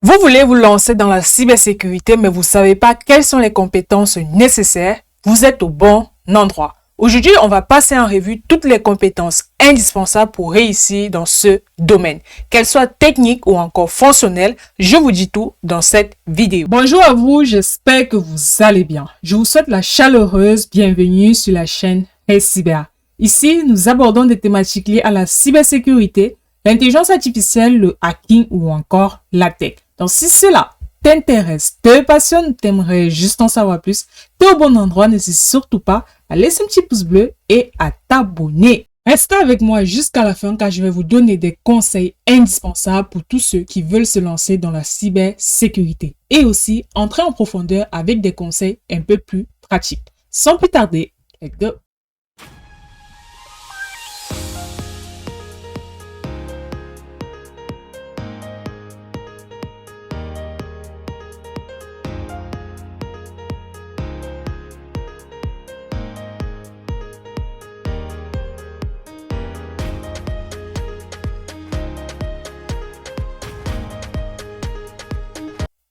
Vous voulez vous lancer dans la cybersécurité, mais vous ne savez pas quelles sont les compétences nécessaires? Vous êtes au bon endroit. Aujourd'hui, on va passer en revue toutes les compétences indispensables pour réussir dans ce domaine. Qu'elles soient techniques ou encore fonctionnelles, je vous dis tout dans cette vidéo. Bonjour à vous, j'espère que vous allez bien. Je vous souhaite la chaleureuse bienvenue sur la chaîne Cyber. Ici, nous abordons des thématiques liées à la cybersécurité, l'intelligence artificielle, le hacking ou encore la tech. Donc, si cela t'intéresse, te passionne, t'aimerais juste en savoir plus, t'es au bon endroit, n'hésite surtout pas à laisser un petit pouce bleu et à t'abonner. Restez avec moi jusqu'à la fin car je vais vous donner des conseils indispensables pour tous ceux qui veulent se lancer dans la cybersécurité et aussi entrer en profondeur avec des conseils un peu plus pratiques. Sans plus tarder, let's go!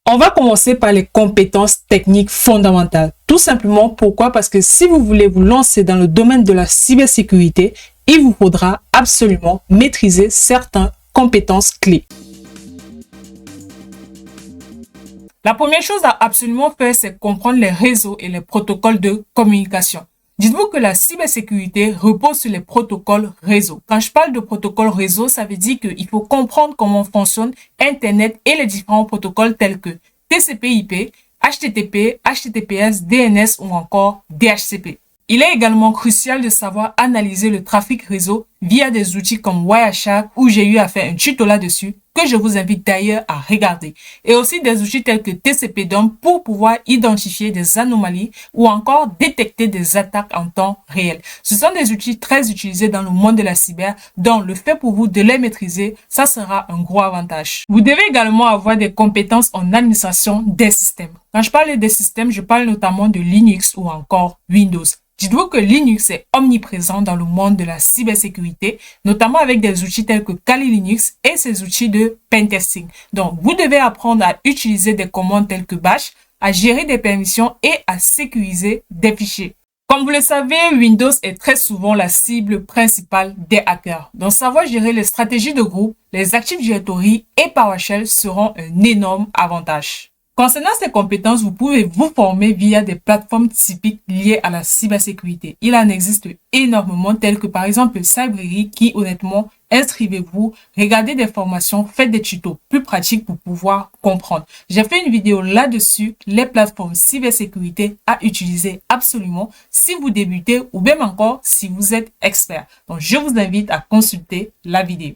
On va commencer par les compétences techniques fondamentales. Tout simplement, pourquoi? Parce que si vous voulez vous lancer dans le domaine de la cybersécurité, il vous faudra absolument maîtriser certaines compétences clés. La première chose à absolument faire, c'est comprendre les réseaux et les protocoles de communication. Dites-vous que la cybersécurité repose sur les protocoles réseau. Quand je parle de protocole réseau, ça veut dire qu'il faut comprendre comment fonctionne Internet et les différents protocoles tels que TCP/IP, HTTP, HTTPS, DNS ou encore DHCP. Il est également crucial de savoir analyser le trafic réseau via des outils comme Wireshark où j'ai eu à faire un tuto là-dessus que je vous invite d'ailleurs à regarder. Et aussi des outils tels que TCP/DOM pour pouvoir identifier des anomalies ou encore détecter des attaques en temps réel. Ce sont des outils très utilisés dans le monde de la cyber, donc le fait pour vous de les maîtriser, ça sera un gros avantage. Vous devez également avoir des compétences en administration des systèmes. Quand je parle des systèmes, je parle notamment de Linux ou encore Windows. Dites-vous que Linux est omniprésent dans le monde de la cybersécurité, notamment avec des outils tels que Kali Linux et ses outils de pentesting. Donc, vous devez apprendre à utiliser des commandes telles que bash, à gérer des permissions et à sécuriser des fichiers. Comme vous le savez, Windows est très souvent la cible principale des hackers. Donc, savoir gérer les stratégies de groupe, les Active Directory et PowerShell seront un énorme avantage. Concernant ces compétences, vous pouvez vous former via des plateformes typiques liées à la cybersécurité. Il en existe énormément, telles que par exemple Cybrary, qui honnêtement, inscrivez-vous, regardez des formations, faites des tutos plus pratiques pour pouvoir comprendre. J'ai fait une vidéo là-dessus, les plateformes cybersécurité à utiliser absolument si vous débutez ou même encore si vous êtes expert. Donc, je vous invite à consulter la vidéo.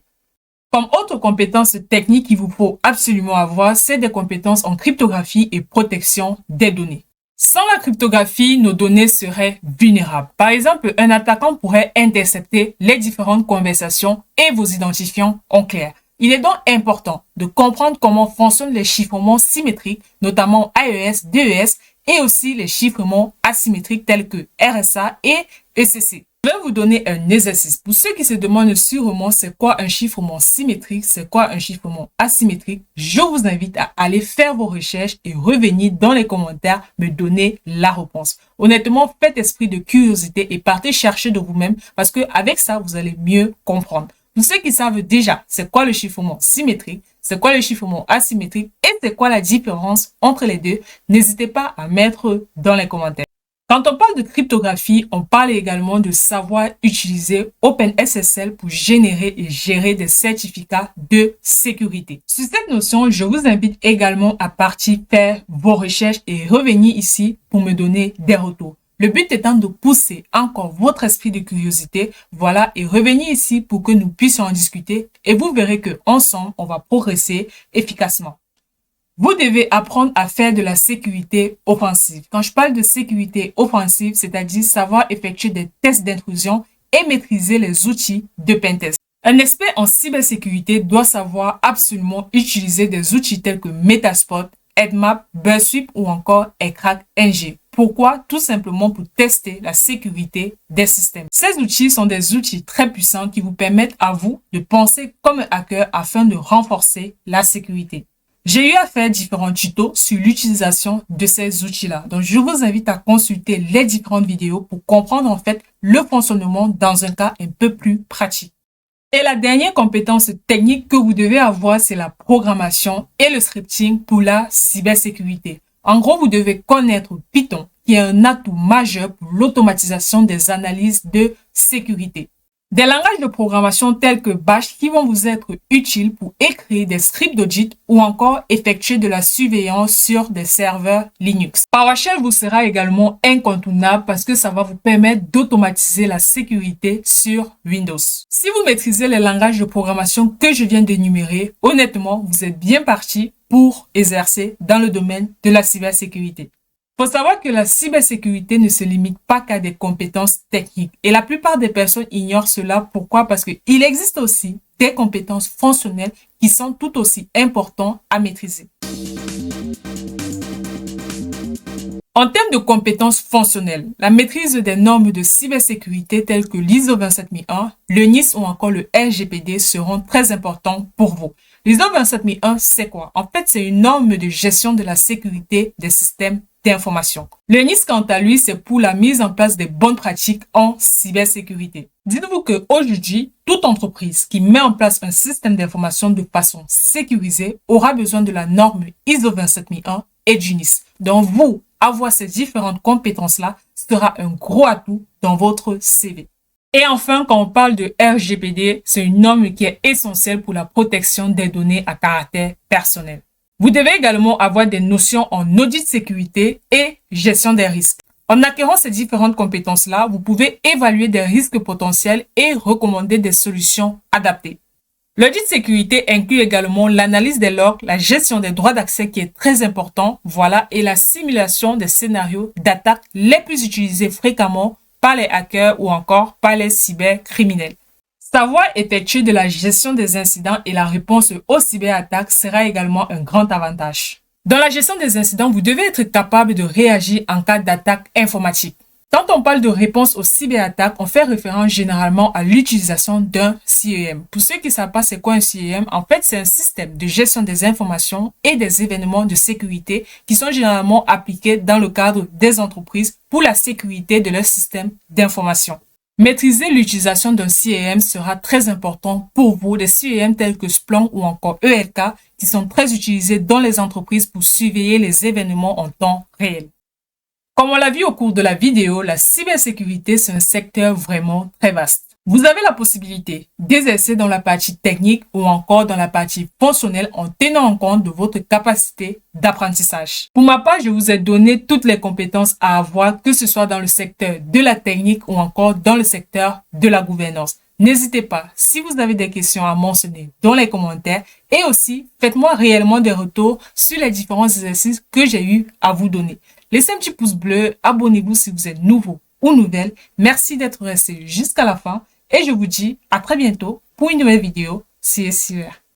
Comme autre compétence technique qu'il vous faut absolument avoir, c'est des compétences en cryptographie et protection des données. Sans la cryptographie, nos données seraient vulnérables. Par exemple, un attaquant pourrait intercepter les différentes conversations et vos identifiants en clair. Il est donc important de comprendre comment fonctionnent les chiffrements symétriques, notamment AES, DES, et aussi les chiffrements asymétriques tels que RSA et ECC. Je vais vous donner un exercice. Pour ceux qui se demandent sûrement c'est quoi un chiffrement symétrique, c'est quoi un chiffrement asymétrique, je vous invite à aller faire vos recherches et revenir dans les commentaires me donner la réponse. Honnêtement, faites esprit de curiosité et partez chercher de vous-même parce que avec ça, vous allez mieux comprendre. Pour ceux qui savent déjà c'est quoi le chiffrement symétrique, c'est quoi le chiffrement asymétrique et c'est quoi la différence entre les deux, n'hésitez pas à mettre dans les commentaires. Quand on parle de cryptographie, on parle également de savoir utiliser OpenSSL pour générer et gérer des certificats de sécurité. Sur cette notion, je vous invite également à partir faire vos recherches et revenir ici pour me donner des retours. Le but étant de pousser encore votre esprit de curiosité, voilà, et revenir ici pour que nous puissions en discuter et vous verrez que ensemble, on va progresser efficacement. Vous devez apprendre à faire de la sécurité offensive. Quand je parle de sécurité offensive, c'est-à-dire savoir effectuer des tests d'intrusion et maîtriser les outils de pentest. Un expert en cybersécurité doit savoir absolument utiliser des outils tels que Metasploit, Nmap, Buzzsweep ou encore Crack-NG. Pourquoi? Tout simplement pour tester la sécurité des systèmes. Ces outils sont des outils très puissants qui vous permettent à vous de penser comme un hacker afin de renforcer la sécurité. J'ai eu à faire différents tutos sur l'utilisation de ces outils-là. Donc, je vous invite à consulter les différentes vidéos pour comprendre en fait le fonctionnement dans un cas un peu plus pratique. Et la dernière compétence technique que vous devez avoir, c'est la programmation et le scripting pour la cybersécurité. En gros, vous devez connaître Python, qui est un atout majeur pour l'automatisation des analyses de sécurité. Des langages de programmation tels que Bash qui vont vous être utiles pour écrire des scripts d'audit ou encore effectuer de la surveillance sur des serveurs Linux. PowerShell vous sera également incontournable parce que ça va vous permettre d'automatiser la sécurité sur Windows. Si vous maîtrisez les langages de programmation que je viens d'énumérer, honnêtement, vous êtes bien parti pour exercer dans le domaine de la cybersécurité. Il faut savoir que la cybersécurité ne se limite pas qu'à des compétences techniques. Et la plupart des personnes ignorent cela. Pourquoi? Parce qu'il existe aussi des compétences fonctionnelles qui sont tout aussi importantes à maîtriser. En termes de compétences fonctionnelles, la maîtrise des normes de cybersécurité telles que l'ISO 27001, le NIST ou encore le RGPD seront très importants pour vous. L'ISO 27001, c'est quoi? En fait, c'est une norme de gestion de la sécurité des systèmes d'information. Le NIST, quant à lui, c'est pour la mise en place des bonnes pratiques en cybersécurité. Dites-vous qu'aujourd'hui, toute entreprise qui met en place un système d'information de façon sécurisée aura besoin de la norme ISO 27001 et du NIST. Donc, vous, avoir ces différentes compétences-là sera un gros atout dans votre CV. Et enfin, quand on parle de RGPD, c'est une norme qui est essentielle pour la protection des données à caractère personnel. Vous devez également avoir des notions en audit de sécurité et gestion des risques. En acquérant ces différentes compétences-là, vous pouvez évaluer des risques potentiels et recommander des solutions adaptées. L'audit de sécurité inclut également l'analyse des logs, la gestion des droits d'accès qui est très important, voilà, et la simulation des scénarios d'attaque les plus utilisés fréquemment par les hackers ou encore par les cybercriminels. Savoir effectuer de la gestion des incidents et la réponse aux cyberattaques sera également un grand avantage. Dans la gestion des incidents, vous devez être capable de réagir en cas d'attaque informatique. Quand on parle de réponse aux cyberattaques, on fait référence généralement à l'utilisation d'un CIEM. Pour ceux qui ne savent pas c'est quoi un CIEM, en fait, c'est un système de gestion des informations et des événements de sécurité qui sont généralement appliqués dans le cadre des entreprises pour la sécurité de leur système d'information. Maîtriser l'utilisation d'un CIEM sera très important pour vous, des CIEM tels que Splunk ou encore ELK qui sont très utilisés dans les entreprises pour surveiller les événements en temps réel. Comme on l'a vu au cours de la vidéo, la cybersécurité, c'est un secteur vraiment très vaste. Vous avez la possibilité d'exercer dans la partie technique ou encore dans la partie fonctionnelle en tenant en compte de votre capacité d'apprentissage. Pour ma part, je vous ai donné toutes les compétences à avoir, que ce soit dans le secteur de la technique ou encore dans le secteur de la gouvernance. N'hésitez pas, si vous avez des questions à mentionner dans les commentaires et aussi faites-moi réellement des retours sur les différents exercices que j'ai eu à vous donner. Laissez un petit pouce bleu, abonnez-vous si vous êtes nouveau ou nouvelle. Merci d'être resté jusqu'à la fin et je vous dis à très bientôt pour une nouvelle vidéo. See you.